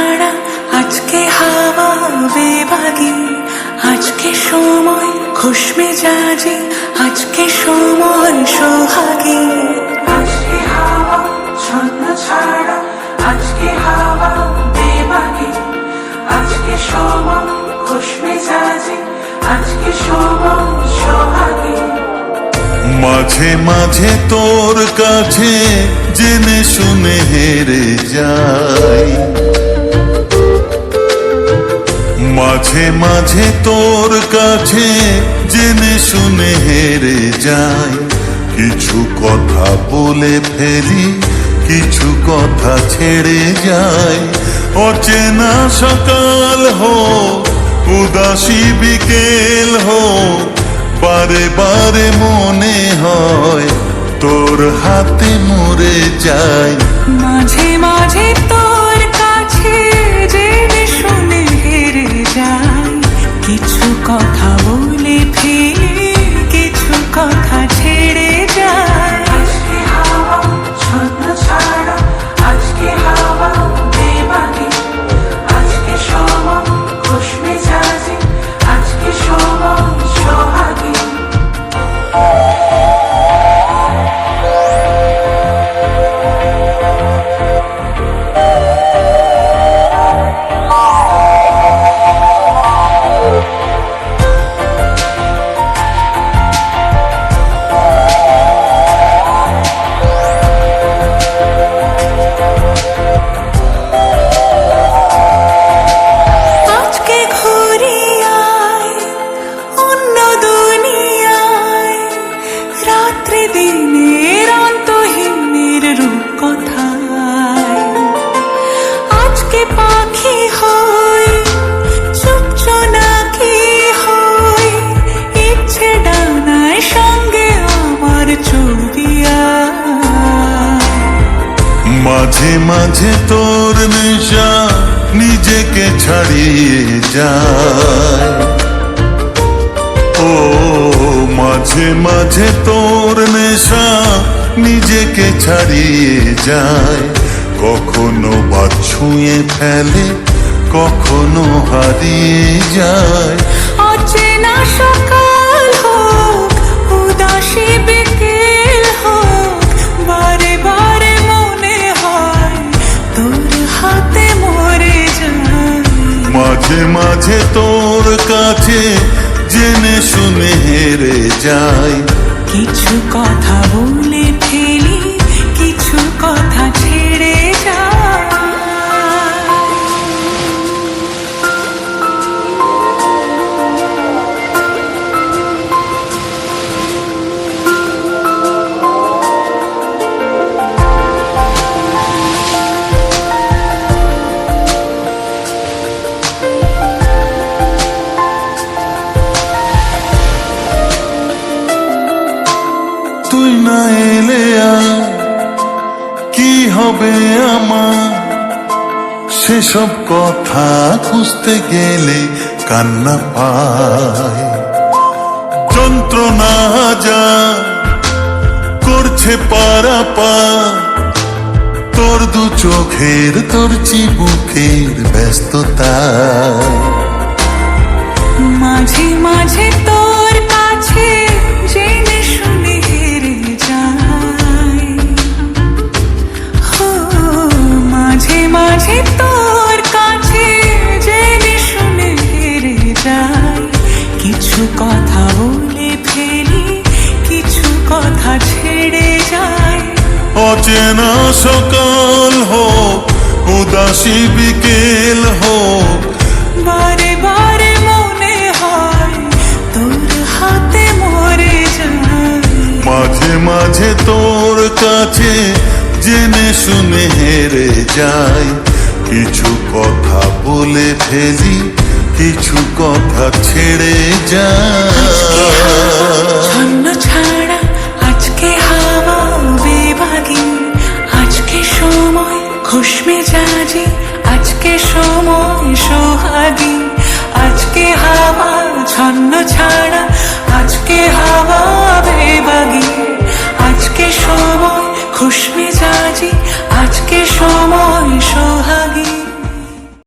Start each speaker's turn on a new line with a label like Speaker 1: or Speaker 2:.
Speaker 1: ছাড়া আজকে হাওয়া বেবাগী, আজকে সময় খুশ মেজাজি, আজকে সময় সোহাগী। আজকে হাওয়া ছন্ন ছাড়া, আজকে হাওয়া বেবাগী, আজকে সময় খুশ মেজাজি, আজকে সময় সোহাগী।
Speaker 2: মাঝে মাঝে তোর কাছে জেনে শুনে হেরে যাই, মাঝে মাঝে তোর কাছে জেনে শুনে হেরে যাই। কিছু কথা বলে ফেলি, কিছু কথা ছেড়ে যাই। অচেনা সকাল হোক, উদাসী বিকেল হোক, বারে বারে মনে হয় তোর হাতে মরে যাই।
Speaker 1: মাঝে মাঝে তোর কাছে জেনে শুনে হেরে যাই, কিছু কথা বলে ফেলি, কিছু কথা ছেড়ে যাই। আজকে হাওয়া ছন্ন ছাড়া, আজকে হাওয়া বেবাগী, আজকে সময় খুশ মেজাজি, আজকে সময় সোহাগী। দিনের অন্তহীনের রূপ কথায় আজকে পাখি হই, চুপচুনাকি হই, ইচ্ছে ডানায় সঙ্গে আমার চুবিয়া।
Speaker 2: মাঝে মাঝে তোর নেশা নিজেকে ছাড়িয়ে যায়, ও মাঝে মাঝে তোর নেশা নিজেকে ছাড়িয়ে যায়। কখনো বা ছুঁয়ে ফেলে, কখনো হারিয়ে যায়।
Speaker 1: অচেনা সকাল হোক, উদাসী বিকেল হোক, বারে বারে মনে হয় তোর হাতে মরে যায়।
Speaker 2: মাঝে মাঝে তোর কাছে জেনে শুনে হেরে যাই,
Speaker 1: কিছু কথা বলে ফেলি, কিছু কথা ছেড়ে যাই।
Speaker 2: তুই না এলে আর কি হবে আমার, সেসব কথা খুঁজতে গেলে কান্না পায়। যন্ত্রণা যা করছে পারাপার, তোর দু চোখের, তোর চিবুকের ব্যস্ততা।
Speaker 1: মাঝে মাঝে তোর কাছে জেনে শুনে হেরে যাই, মাঝে মাঝে তোর কাছে জেনে শুনে হেরে যাই। কিছু কথা বলে ফেলি, কিছু কথা ছেড়ে যাই।
Speaker 2: অচেনা সকাল হোক, উদাসী বিকেল হোক,
Speaker 1: বারে বারে মনে হয় তোর হাতে মরে যাই।
Speaker 2: মাঝে মাঝে তোর কাছে জেনে শুনে হেরে যাই। কিছু কথা বলে ফেলি, কিছু কথা ছেড়ে যাই।
Speaker 1: ছন্ন ছাড়া আজকে হাওয়া বেবাগী, আজকে সময় খুশ মেজাজি, আজকে সময় সোহাগী। আজকে হাওয়া ছন্ন ছাড়া, আজকে হাওয়া বেবাগী, আজকে সময় খুশ মেজাজি, আজকে সময় সোহাগী।